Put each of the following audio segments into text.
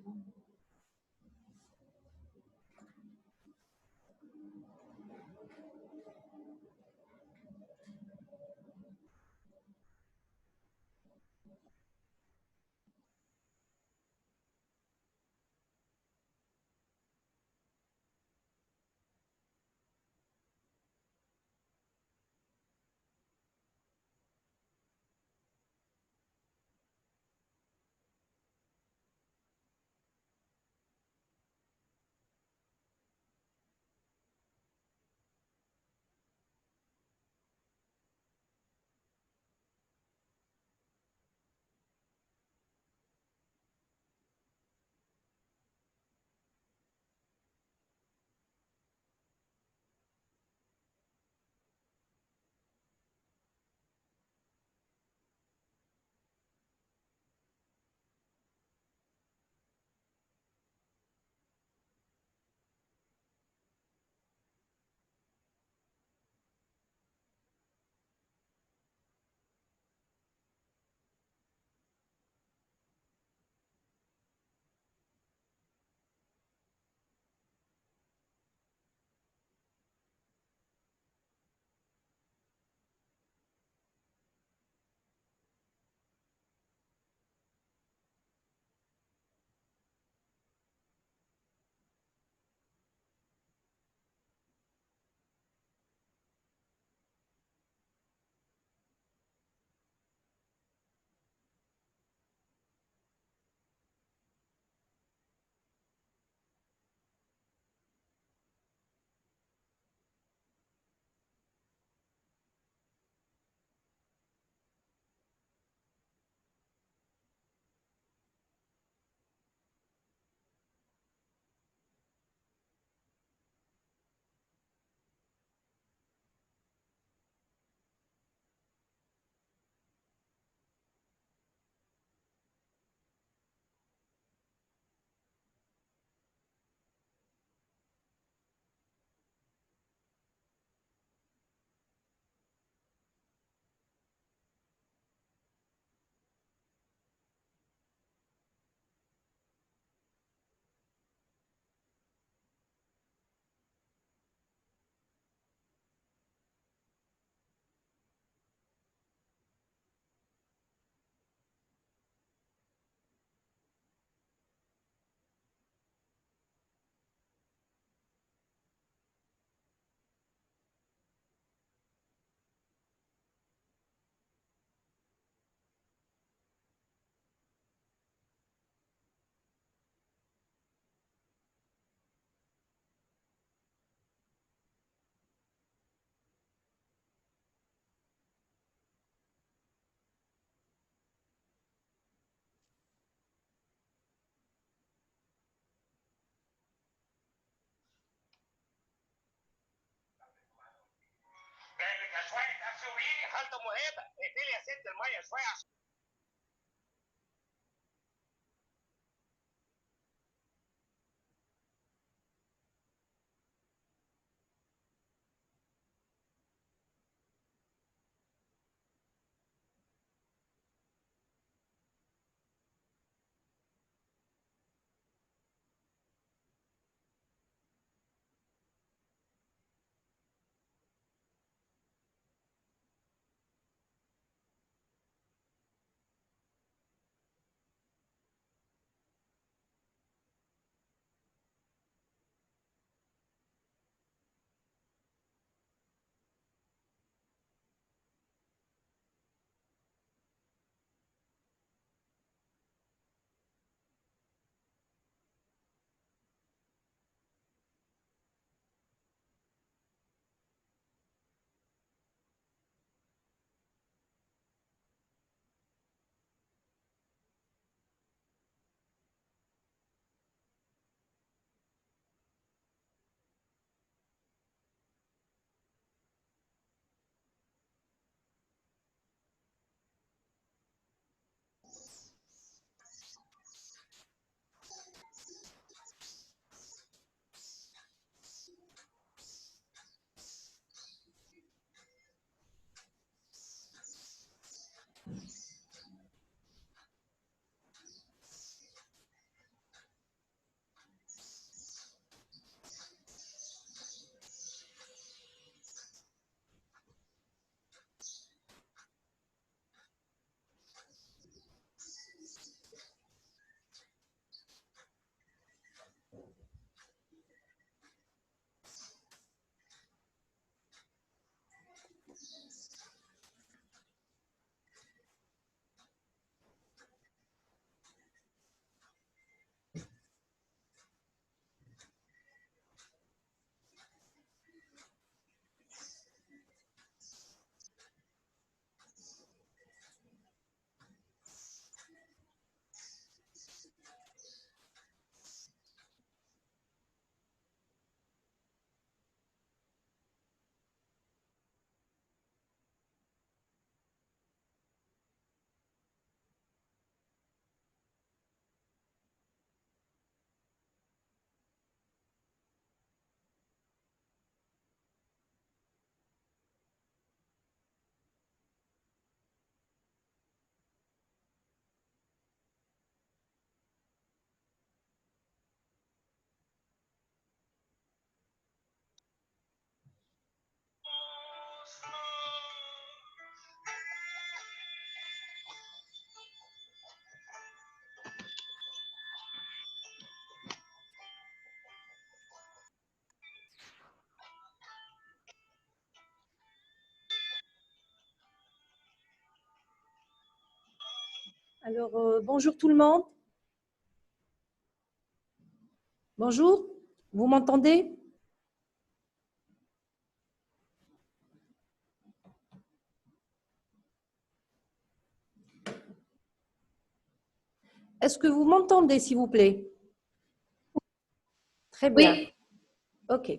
جاي لك يا شويه اكل ويجي حالته مرعبه، اقفلي يا ست الميه شويه عشان Alors, bonjour tout le monde. Bonjour, vous m'entendez? Est-ce que vous m'entendez, s'il vous plaît? Très bien. Oui. OK.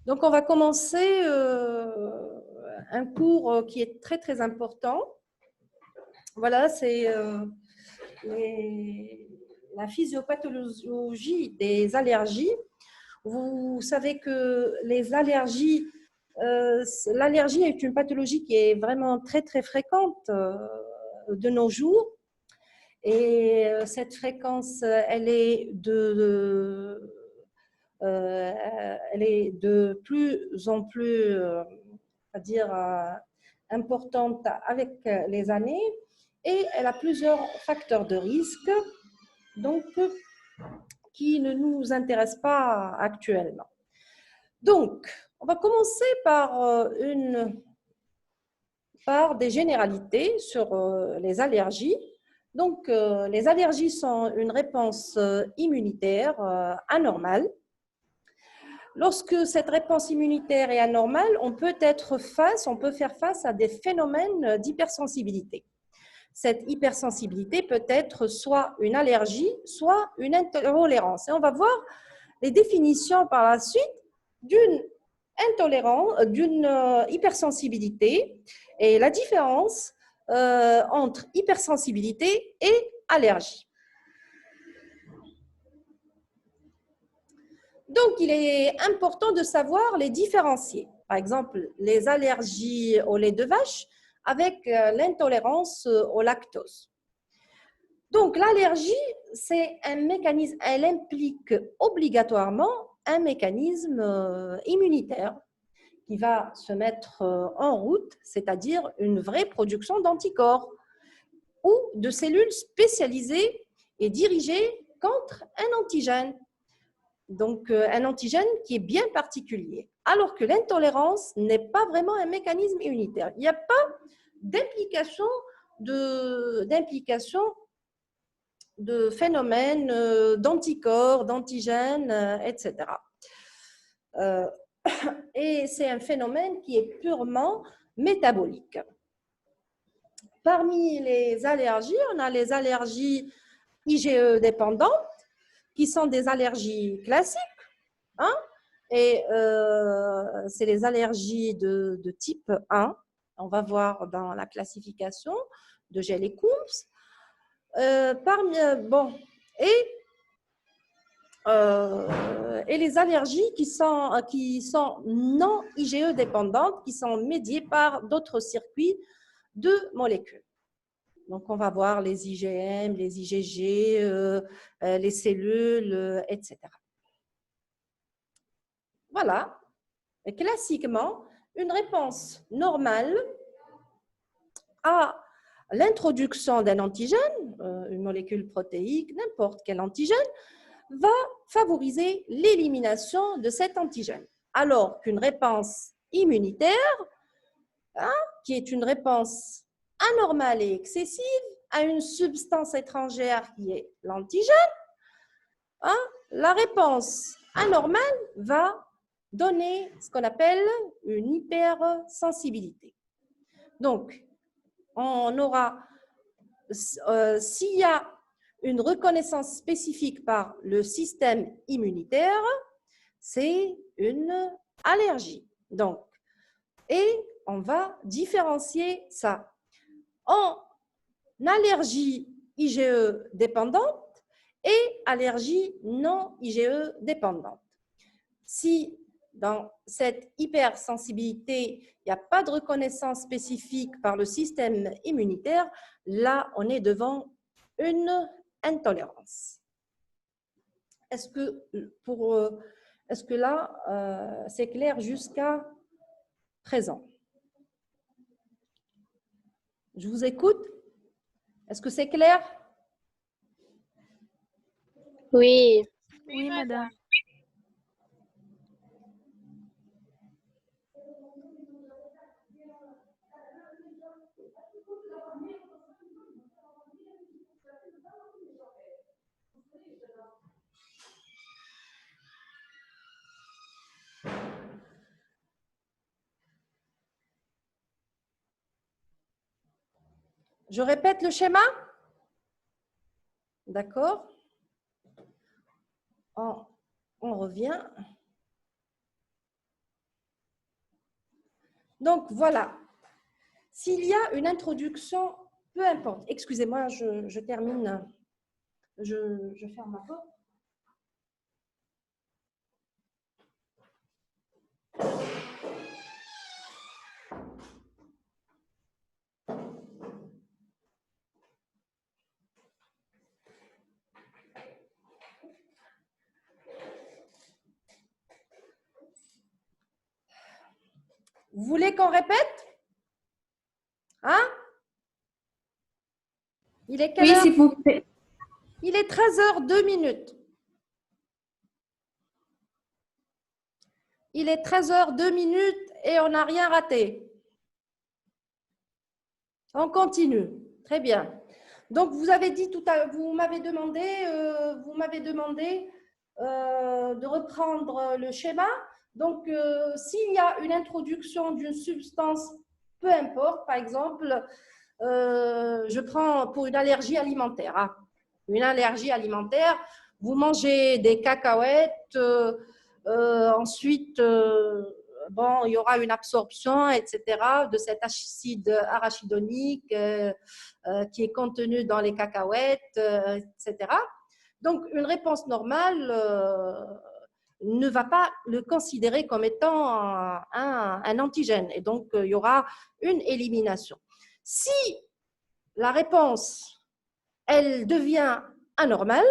Donc, on va commencer un cours qui est très, très important. Voilà, c'est la physiopathologie des allergies. Vous savez que les allergies, l'allergie est une pathologie qui est vraiment très, très fréquente de nos jours. Et cette fréquence, elle est de plus en plus, c'est-à-dire importante avec les années, et elle a plusieurs facteurs de risque, donc qui ne nous intéressent pas actuellement. Donc, on va commencer par des généralités sur les allergies. Donc, les allergies sont une réponse immunitaire anormale. Lorsque cette réponse immunitaire est anormale, on peut faire face à des phénomènes d'hypersensibilité. Cette hypersensibilité peut être soit une allergie, soit une intolérance. Et on va voir les définitions par la suite d'une intolérance, d'une hypersensibilité et la différence entre hypersensibilité et allergie. Donc, il est important de savoir les différencier. Par exemple, les allergies au lait de vache avec l'intolérance au lactose. Donc, l'allergie, c'est un mécanisme, elle implique obligatoirement un mécanisme immunitaire qui va se mettre en route, c'est-à-dire une vraie production d'anticorps ou de cellules spécialisées et dirigées contre un antigène. Donc, un antigène qui est bien particulier. Alors que l'intolérance n'est pas vraiment un mécanisme immunitaire. Il n'y a pas d'implication de phénomènes d'anticorps, d'antigènes, etc. Et c'est un phénomène qui est purement métabolique. Parmi les allergies, on a les allergies IgE dépendantes, qui sont des allergies classiques, hein, et c'est les allergies de type 1. On va voir dans la classification de Gell-Coombs. Et les allergies qui sont non IgE dépendantes, qui sont médiées par d'autres circuits de molécules. Donc, on va voir les IgM, les IgG, les cellules, etc. Voilà. Et classiquement, une réponse normale à l'introduction d'un antigène, une molécule protéique, n'importe quel antigène, va favoriser l'élimination de cet antigène. Alors qu'une réponse immunitaire, qui est une réponse anormale et excessive à une substance étrangère qui est l'antigène, la réponse anormale va donner ce qu'on appelle une hypersensibilité. Donc, on aura, s'il y a une reconnaissance spécifique par le système immunitaire, c'est une allergie. Donc, et on va différencier ça en allergie IgE dépendante et allergie non IgE dépendante. Si dans cette hypersensibilité, il n'y a pas de reconnaissance spécifique par le système immunitaire, là, on est devant une intolérance. Est-ce que là, c'est clair jusqu'à présent? Je vous écoute. Est-ce que c'est clair? Oui. Oui, madame. Je répète le schéma? D'accord. On revient. Donc, voilà. S'il y a une introduction, peu importe. Excusez-moi, je termine. Je ferme ma porte. Vous voulez qu'on répète? Hein? Il est quelle Oui, heure? s'il vous plaît. Il est 13h02. Il est 13h02 et on n'a rien raté. On continue. Très bien. Donc, vous avez dit tout à l'heure, vous m'avez demandé de reprendre le schéma. Donc, s'il y a une introduction d'une substance, peu importe, par exemple, je prends pour une allergie alimentaire. Hein. Une allergie alimentaire, vous mangez des cacahuètes, ensuite, bon, il y aura une absorption, etc., de cet acide arachidonique qui est contenu dans les cacahuètes, etc. Donc, une réponse normale ne va pas le considérer comme étant un antigène. Et donc, il y aura une élimination. Si la réponse, elle devient anormale,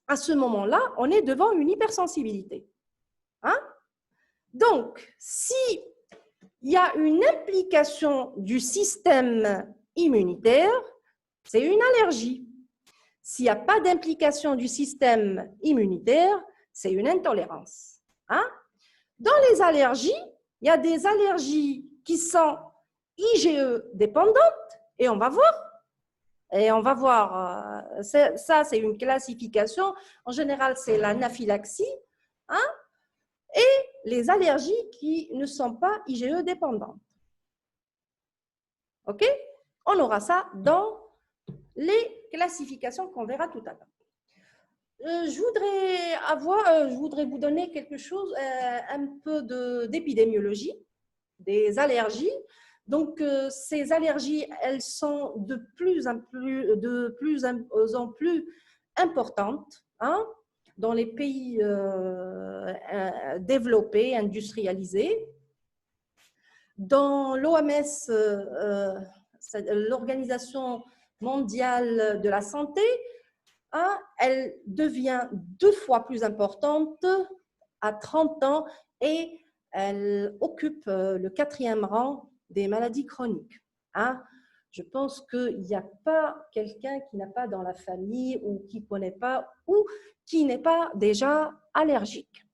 à ce moment-là, on est devant une hypersensibilité. Hein? Donc, si il y a une implication du système immunitaire, c'est une allergie. S'il n'y a pas d'implication du système immunitaire, c'est une intolérance. Hein? Dans les allergies, il y a des allergies qui sont IgE dépendantes, et on va voir. Ça c'est une classification. En général, c'est l'anaphylaxie. Hein? Et les allergies qui ne sont pas IgE dépendantes. OK? On aura ça dans les classifications qu'on verra tout à l'heure. Je voudrais vous donner quelque chose, un peu d'épidémiologie, des allergies. Donc, ces allergies, elles sont de plus en plus importantes. Hein, dans les pays développés, industrialisés. Dans l'OMS, l'Organisation mondiale de la santé, hein, elle devient 2 fois plus importante à 30 ans et elle occupe le 4e rang des maladies chroniques. Hein. Je pense qu'il n'y a pas quelqu'un qui n'a pas dans la famille ou qui ne connaît pas ou qui n'est pas déjà allergique.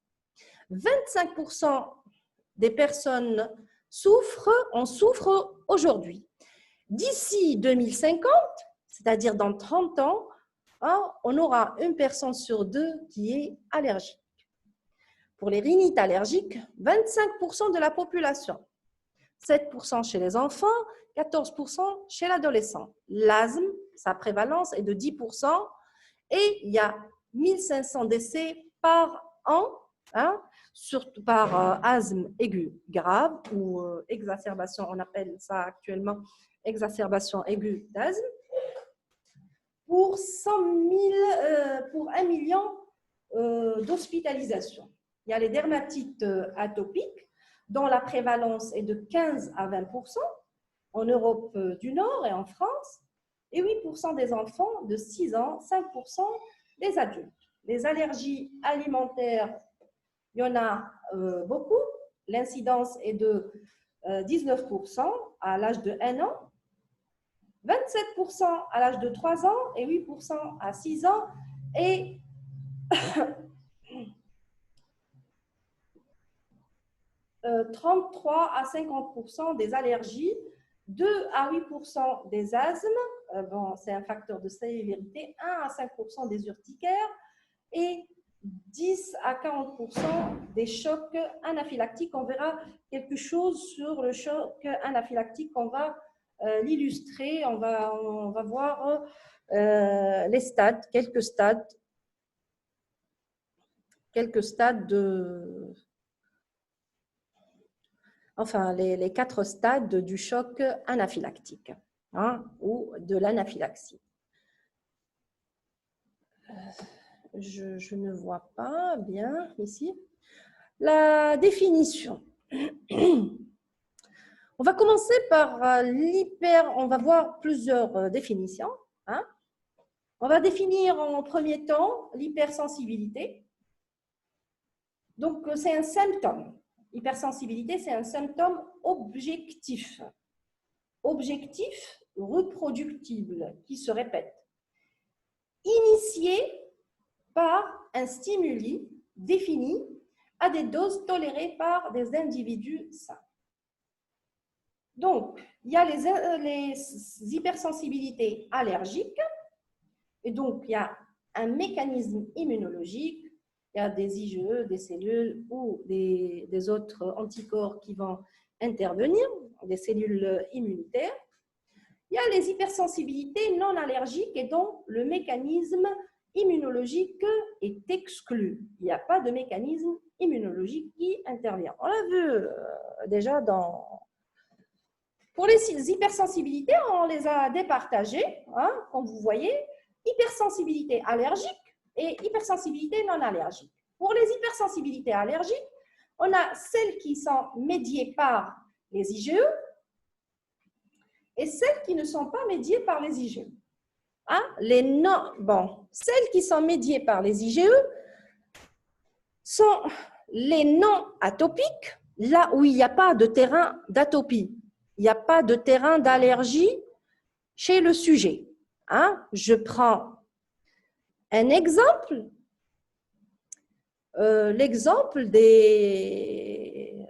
25% des personnes en souffrent aujourd'hui. D'ici 2050, c'est-à-dire dans 30 ans, on aura 1 personne sur 2 qui est allergique. Pour les rhinites allergiques, 25% de la population, 7% chez les enfants, 14% chez l'adolescent. L'asthme, sa prévalence est de 10% et il y a 1500 décès par an, hein, surtout par asthme aigu grave ou exacerbation, on appelle ça actuellement exacerbation aiguë d'asthme, pour 1 million d'hospitalisations. Il y a les dermatites atopiques, dont la prévalence est de 15 à 20% en Europe du Nord et en France, et 8% des enfants de 6 ans, 5% des adultes. Les allergies alimentaires, il y en a beaucoup. L'incidence est de 19% à l'âge de 1 an, 27% à l'âge de 3 ans et 8% à 6 ans. Et 33 à 50% des allergies, 2 à 8% des asthmes, bon, c'est un facteur de sévérité, 1 à 5% des urticaires et 10 à 40% des chocs anaphylactiques. On verra quelque chose sur le choc anaphylactique qu'on va l'illustrer. On va voir les stades, quelques stades de... Enfin, les 4 stades du choc anaphylactique, hein, ou de l'anaphylaxie. Je ne vois pas bien ici. La définition. On va commencer par on va voir plusieurs définitions, hein. On va définir en premier temps l'hypersensibilité. Donc, c'est un symptôme. Hypersensibilité, c'est un symptôme objectif. Objectif, reproductible, qui se répète. Initié par un stimuli défini à des doses tolérées par des individus sains. Donc, il y a les hypersensibilités allergiques, et donc il y a un mécanisme immunologique, il y a des IgE, des cellules ou des autres anticorps qui vont intervenir, des cellules immunitaires. Il y a les hypersensibilités non allergiques et dont le mécanisme immunologique est exclu. Il n'y a pas de mécanisme immunologique qui intervient. On l'a vu déjà pour les hypersensibilités, on les a départagées, hein, comme vous voyez, hypersensibilité allergique et hypersensibilité non allergique. Pour les hypersensibilités allergiques, on a celles qui sont médiées par les IgE et celles qui ne sont pas médiées par les IgE. Hein? Celles qui sont médiées par les IgE sont les non atopiques, là où il n'y a pas de terrain d'atopie. Il n'y a pas de terrain d'allergie chez le sujet. Hein? Je prends un exemple, l'exemple des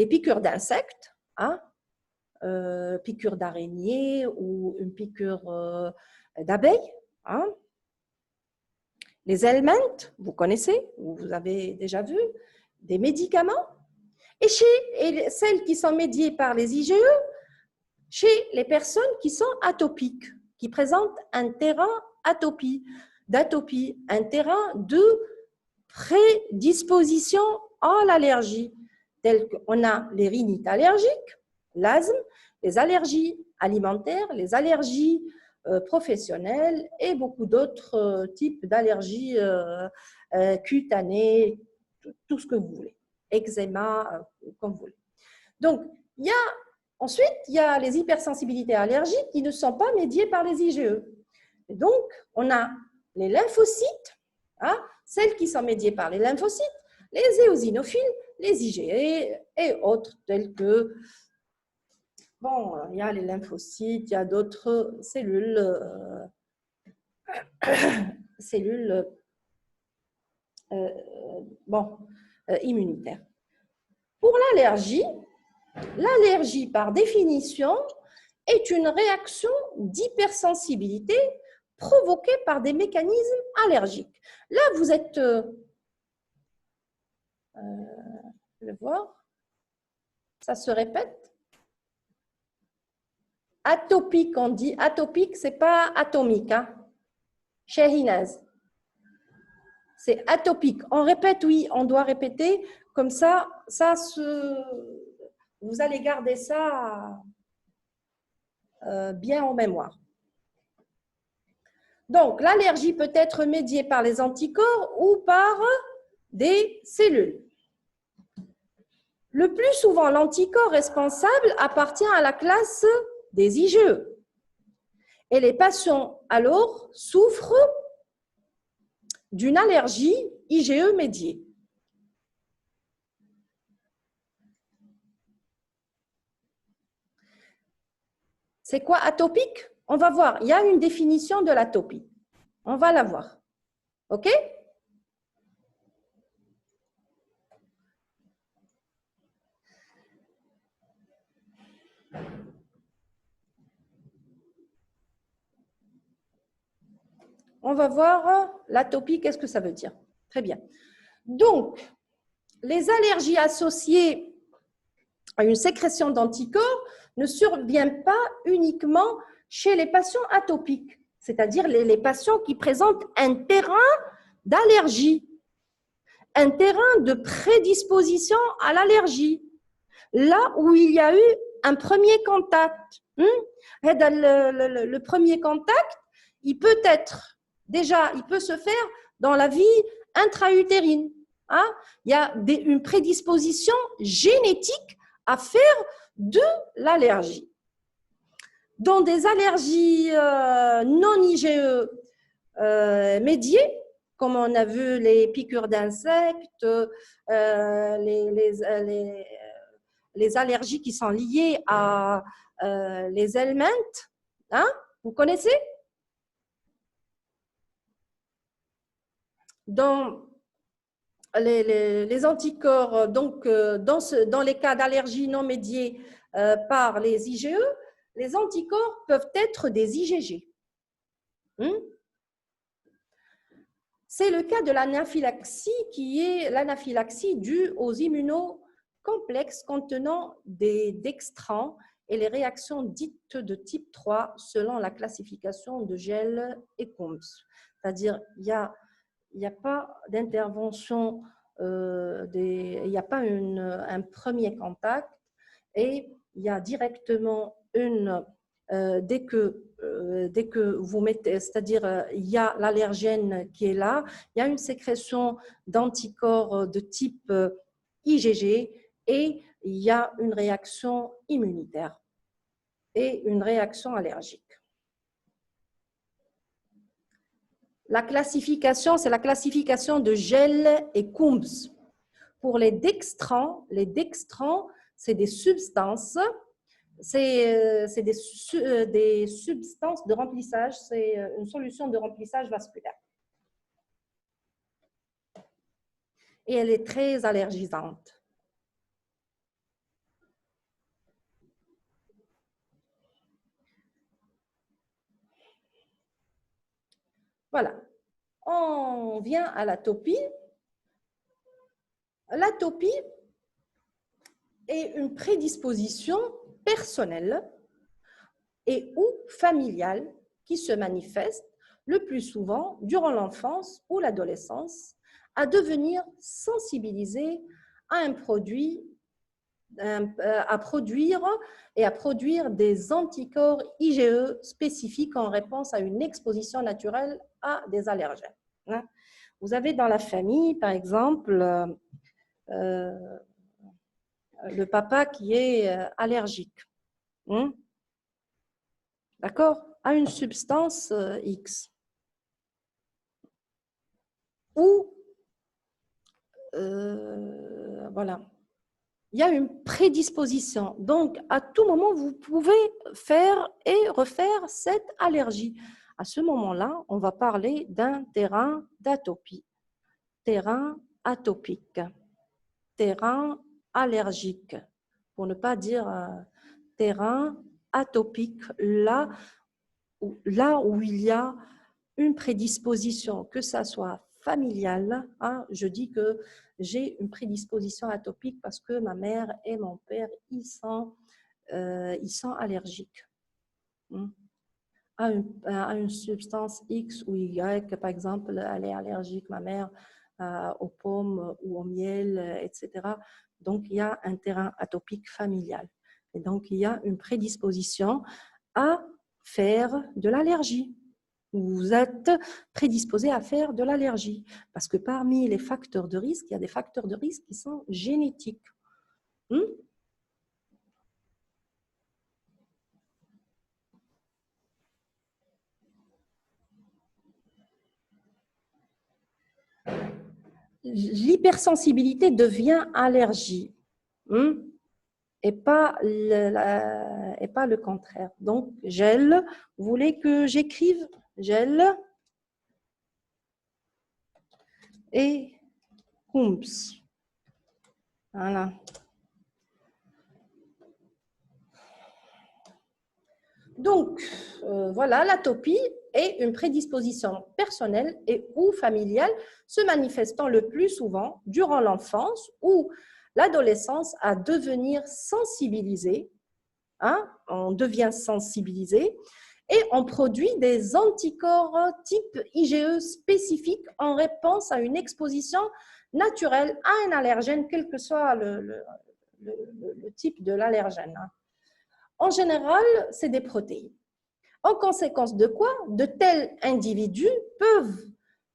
piqûres d'insectes, hein? Piqûre d'araignée ou une piqûre d'abeille. Hein? Les helminths, vous connaissez, vous avez déjà vu, des médicaments. Et celles qui sont médiées par les IgE, chez les personnes qui sont atopiques, qui présentent un terrain d'atopie, un terrain de prédisposition à l'allergie, tel qu'on a les rhinites allergiques, l'asthme, les allergies alimentaires, les allergies professionnelles et beaucoup d'autres types d'allergies cutanées, tout ce que vous voulez, eczéma, comme vous voulez. Donc, ensuite, il y a les hypersensibilités allergiques qui ne sont pas médiées par les IgE. Et donc, on a les lymphocytes, hein, celles qui sont médiées par les lymphocytes, les éosinophiles, les IgE et autres, tels que, il y a les lymphocytes, il y a d'autres cellules, immunitaires. Pour l'allergie, par définition, est une réaction d'hypersensibilité provoquée par des mécanismes allergiques. Là, vous êtes, je vais voir, ça se répète. Atopique, on dit atopique, c'est pas atomique. Hein? Shehinaz. C'est atopique. On répète, oui, on doit répéter. Comme ça, vous allez garder ça bien en mémoire. Donc, l'allergie peut être médiée par les anticorps ou par des cellules. Le plus souvent, l'anticorps responsable appartient à la classe des IgE. Et les patients, alors, souffrent d'une allergie IgE médiée. C'est quoi atopique? On va voir. Il y a une définition de l'atopie. On va la voir. OK? On va voir l'atopie, qu'est-ce que ça veut dire. Très bien. Donc, les allergies associées à une sécrétion d'anticorps ne survient pas uniquement chez les patients atopiques, c'est-à-dire les patients qui présentent un terrain d'allergie, un terrain de prédisposition à l'allergie, là où il y a eu un premier contact. Le premier contact, il peut se faire dans la vie intra-utérine. Il y a une prédisposition génétique à faire de l'allergie. Dans des allergies non IgE médiées, comme on a vu les piqûres d'insectes, les allergies qui sont liées à les helminths, vous connaissez? Dans les anticorps, donc dans les cas d'allergie non médiée par les IgE, les anticorps peuvent être des IgG. C'est le cas de l'anaphylaxie qui est l'anaphylaxie due aux immunocomplexes contenant des dextrans et les réactions dites de type 3 selon la classification de Gell et Combs. C'est-à-dire, il n'y a pas d'intervention, il n'y a pas un premier contact et il y a directement dès que vous mettez, c'est-à-dire il y a l'allergène qui est là, il y a une sécrétion d'anticorps de type IgG et il y a une réaction immunitaire et une réaction allergique. La classification, c'est la classification de Gell et Combs. Pour les dextrans, c'est des substances, c'est des substances de remplissage, c'est une solution de remplissage vasculaire. Et elle est très allergisante. Voilà. On vient à l'atopie. L'atopie est une prédisposition personnelle et ou familiale qui se manifeste le plus souvent durant l'enfance ou l'adolescence à devenir sensibilisé à un produit, à produire des anticorps IgE spécifiques en réponse à une exposition naturelle à des allergènes. Vous avez dans la famille, par exemple, le papa qui est allergique, d'accord, à une substance X. Ou, voilà, il y a une prédisposition. Donc, à tout moment, vous pouvez faire et refaire cette allergie. À ce moment-là, on va parler d'un terrain d'atopie, terrain atopique, terrain allergique, pour ne pas dire terrain atopique, là où il y a une prédisposition, que ça soit familiale. Je dis que j'ai une prédisposition atopique parce que ma mère et mon père, ils sont allergiques à une substance X ou Y. Par exemple, elle est allergique, ma mère, aux pommes ou au miel, etc. Donc, il y a un terrain atopique familial. Et donc, il y a une prédisposition à faire de l'allergie. Vous êtes prédisposé à faire de l'allergie. Parce que parmi les facteurs de risque, il y a des facteurs de risque qui sont génétiques. L'hypersensibilité devient allergie. Et pas le contraire. Donc, Gell, vous voulez que j'écrive Gell et Combs. Voilà. Donc, voilà, l'atopie est une prédisposition personnelle et ou familiale se manifestant le plus souvent durant l'enfance ou l'adolescence à devenir sensibilisé hein, on devient sensibilisé et on produit des anticorps type IgE spécifiques en réponse à une exposition naturelle à un allergène, quel que soit le type de l'allergène. En général, c'est des protéines. En conséquence de quoi, de tels individus peuvent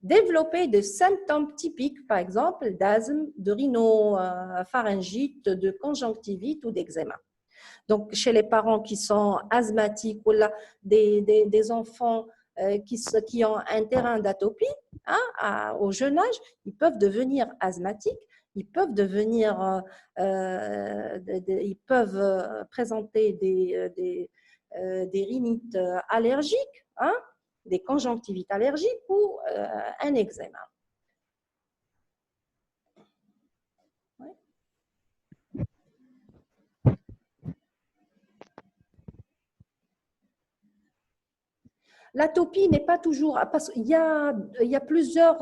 développer des symptômes typiques, par exemple d'asthme, de rhinopharyngite, de conjonctivite ou d'eczéma. Donc, chez les parents qui sont asthmatiques ou là, des enfants qui ont un terrain d'atopie, hein, au jeune âge, ils peuvent devenir asthmatiques, ils peuvent ils peuvent présenter des rhinites allergiques, hein, des conjonctivites allergiques ou un eczéma. L'atopie n'est pas toujours, parce qu'il y a plusieurs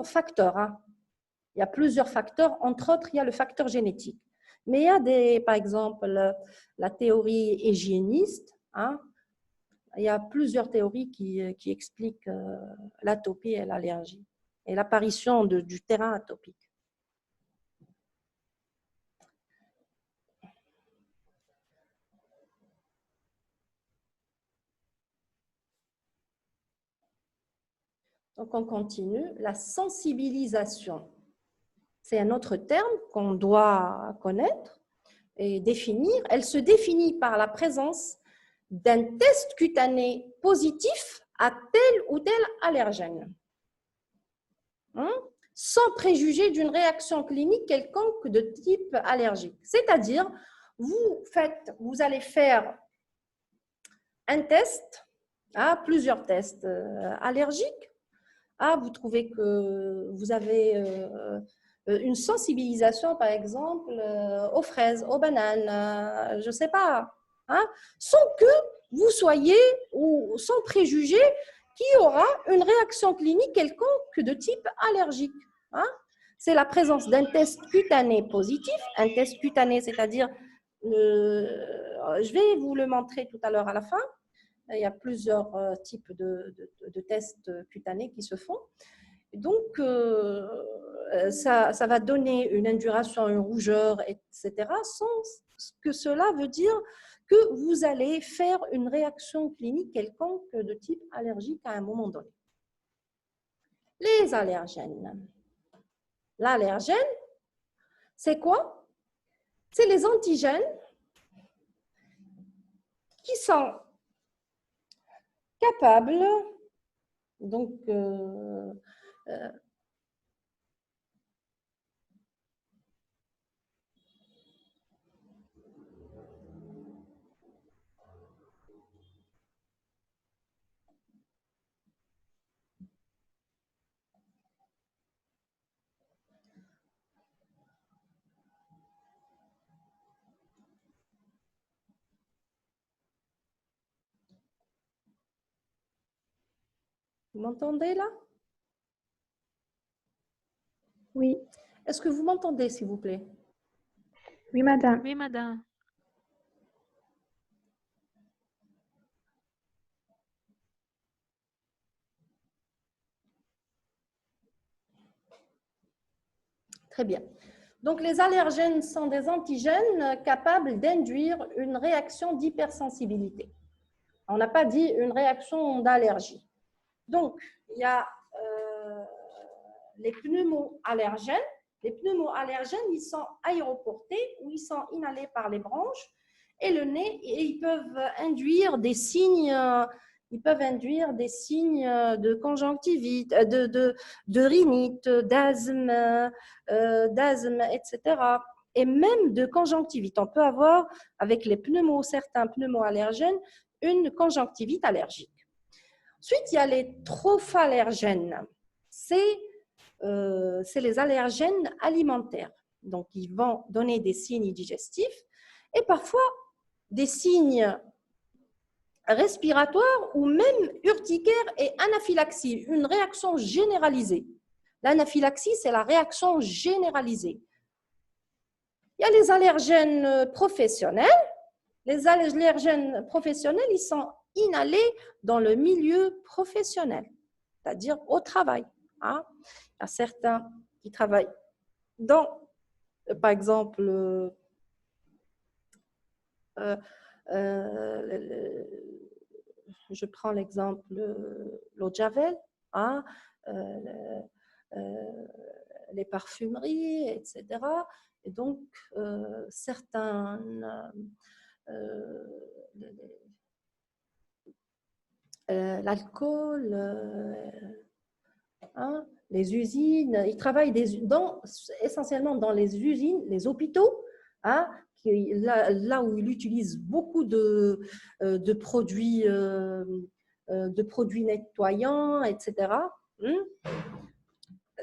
facteurs. Hein. Il y a plusieurs facteurs, entre autres, il y a le facteur génétique. Mais il y a par exemple, la théorie hygiéniste. Hein. Il y a plusieurs théories qui expliquent l'atopie et l'allergie et l'apparition du terrain atopique. Donc, on continue. La sensibilisation, c'est un autre terme qu'on doit connaître et définir. Elle se définit par la présence d'un test cutané positif à tel ou tel allergène, hein, sans préjuger d'une réaction clinique quelconque de type allergique. C'est-à-dire, vous allez faire un test, plusieurs tests allergiques. Vous trouvez que vous avez une sensibilisation, par exemple, aux fraises, aux bananes, je ne sais pas, hein, sans que vous soyez ou sans préjuger qu'il y aura une réaction clinique quelconque de type allergique. Hein. C'est la présence d'un test cutané positif. Un test cutané, c'est-à-dire, je vais vous le montrer tout à l'heure à la fin. Il y a plusieurs types de tests cutanés qui se font. Donc, ça va donner une induration, une rougeur, etc., sans que cela veut dire que vous allez faire une réaction clinique quelconque de type allergique à un moment donné. Les allergènes. L'allergène, c'est quoi? C'est les antigènes qui sont capables, donc, vous m'entendez là? Oui. Est-ce que vous m'entendez, s'il vous plaît? Oui, madame. Oui, madame. Très bien. Donc, les allergènes sont des antigènes capables d'induire une réaction d'hypersensibilité. On n'a pas dit une réaction d'allergie. Donc, il y a les pneumoallergènes. Les pneumoallergènes, ils sont aéroportés ou ils sont inhalés par les bronches et le nez et ils peuvent induire des signes. Ils peuvent induire des signes de conjonctivite, de rhinite, d'asthme, etc. Et même de conjonctivite. On peut avoir, avec certains pneumoallergènes, une conjonctivite allergique. Ensuite, il y a les trophallergènes. C'est les allergènes alimentaires. Donc, ils vont donner des signes digestifs et parfois des signes respiratoires ou même urticaires et anaphylaxie, une réaction généralisée. L'anaphylaxie, c'est la réaction généralisée. Il y a les allergènes professionnels. Les allergènes professionnels, ils sont inhalés dans le milieu professionnel, c'est-à-dire au travail. Hein. Il y a certains qui travaillent dans, par exemple, je prends l'exemple l'eau de Javel, hein, les parfumeries, etc. Et donc, certains l'alcool, hein, les usines, ils travaillent essentiellement dans les usines, les hôpitaux, hein, là où ils utilisent beaucoup de produits nettoyants, etc.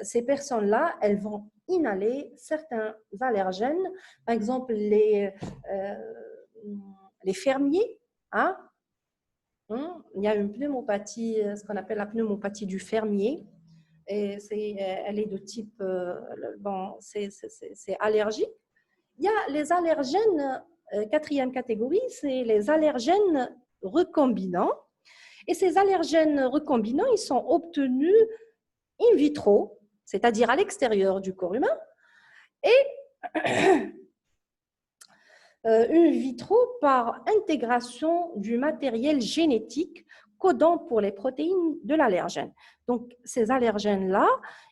Ces personnes-là, elles vont inhaler certains allergènes, par exemple les fermiers, hein. Il y a une pneumopathie, ce qu'on appelle la pneumopathie du fermier, et elle est de type, bon, c'est allergique. Il y a les allergènes, quatrième catégorie, c'est les allergènes recombinants. Et ces allergènes recombinants, ils sont obtenus in vitro, c'est-à-dire à l'extérieur du corps humain, et in vitro par intégration du matériel génétique codant pour les protéines de l'allergène. Donc, ces allergènes-là,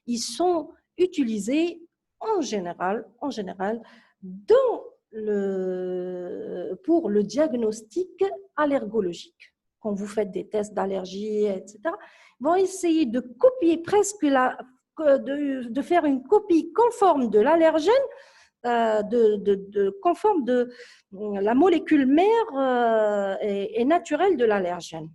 ils sont utilisés en général pour le diagnostic allergologique. Quand vous faites des tests d'allergie, etc., ils vont essayer de copier de faire une copie conforme de l'allergène, conforme de la molécule mère et naturelle de l'allergène.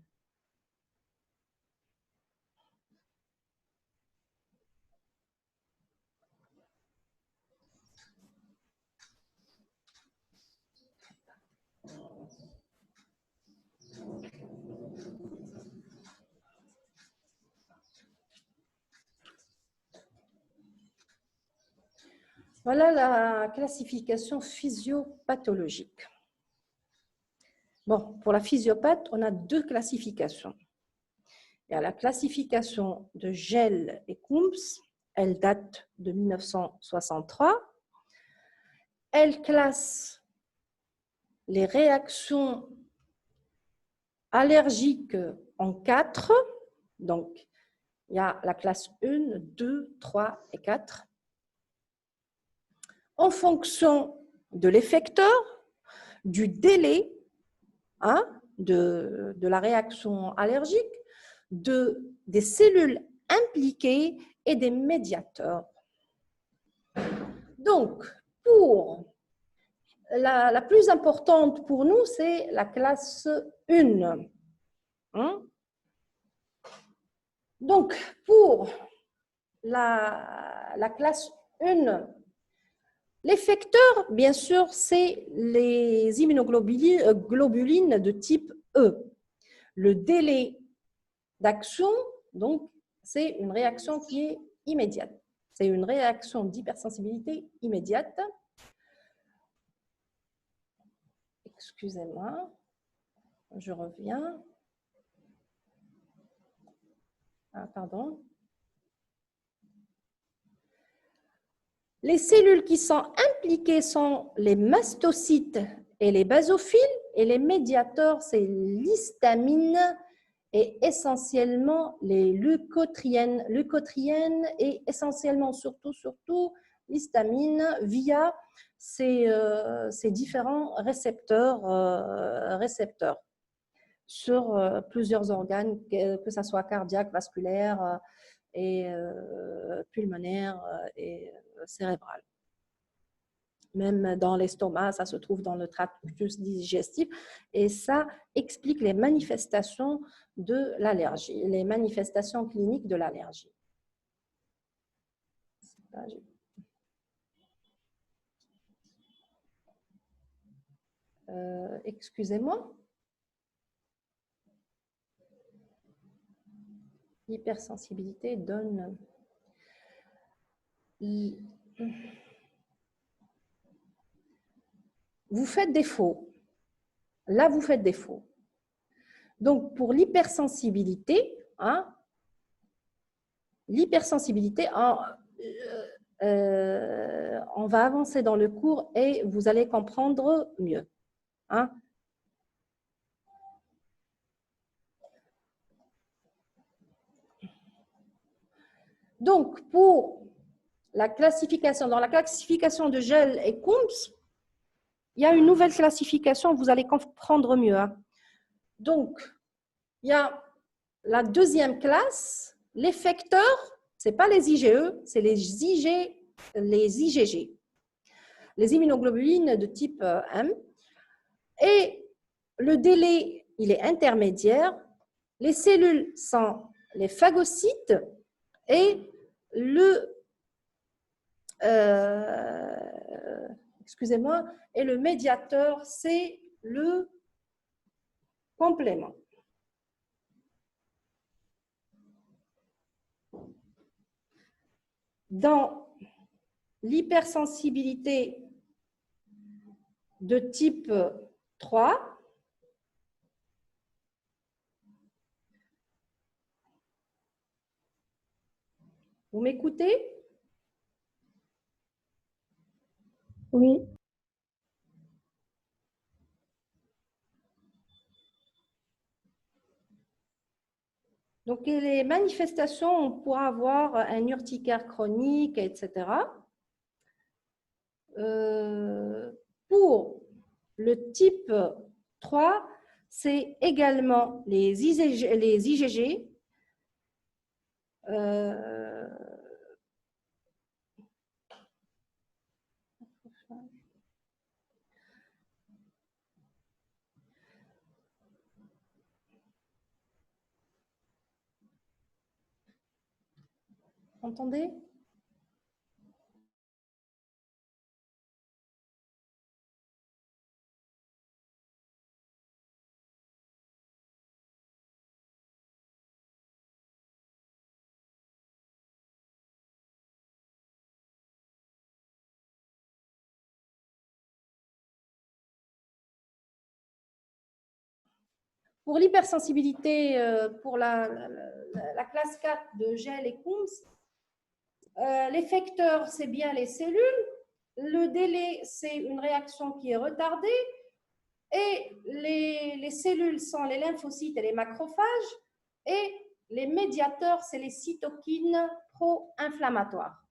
Voilà la classification physiopathologique. Bon, pour la physiopathe, on a deux classifications. Il y a la classification de Gell et Coombs, elle date de 1963. Elle classe les réactions allergiques en 4. Donc, il y a la classe 1, 2, 3 et 4. En fonction de l'effecteur, du délai, hein, de la réaction allergique, des cellules impliquées et des médiateurs. Donc, pour la plus importante pour nous, c'est la classe 1. Hein? Donc, pour la classe 1, l'effecteur, bien sûr, c'est les immunoglobulines de type E. Le délai d'action, donc, c'est une réaction qui est immédiate. C'est une réaction d'hypersensibilité immédiate. Excusez-moi, je reviens. Ah, pardon. Les cellules qui sont impliquées sont les mastocytes et les basophiles, et les médiateurs, c'est l'histamine et essentiellement les leucotriènes. Leucotriènes et essentiellement, surtout l'histamine via ces différents récepteurs sur plusieurs organes, que ce soit cardiaque, vasculaire et pulmonaire et cérébral. Même dans l'estomac, ça se trouve dans le tractus digestif et ça explique les manifestations de l'allergie, les manifestations cliniques de l'allergie. Excusez-moi. L'hypersensibilité donne... vous faites défaut. Là, vous faites défaut. Donc, pour l'hypersensibilité, hein, l'hypersensibilité, on va avancer dans le cours et vous allez comprendre mieux. Hein. Donc, pour la classification, dans la classification de Gell et Coombs, il y a une nouvelle classification, vous allez comprendre mieux. Hein. Donc, il y a la deuxième classe, les facteurs, ce n'est pas les IgE, c'est les IgG, les immunoglobulines de type M. Et le délai, il est intermédiaire. Les cellules sont les phagocytes et excusez-moi, et le médiateur, c'est le complément. Dans l'hypersensibilité de type 3, vous m'écoutez? Oui. Donc, les manifestations, on pourra avoir un urticaire chronique, etc. Pour le type 3, c'est également les IgG. Entendez? Pour l'hypersensibilité, pour la classe 4 de Gell et Coombs, les facteurs, c'est bien les cellules. Le délai, c'est une réaction qui est retardée. Et les cellules sont les lymphocytes et les macrophages. Et les médiateurs, c'est les cytokines pro-inflammatoires.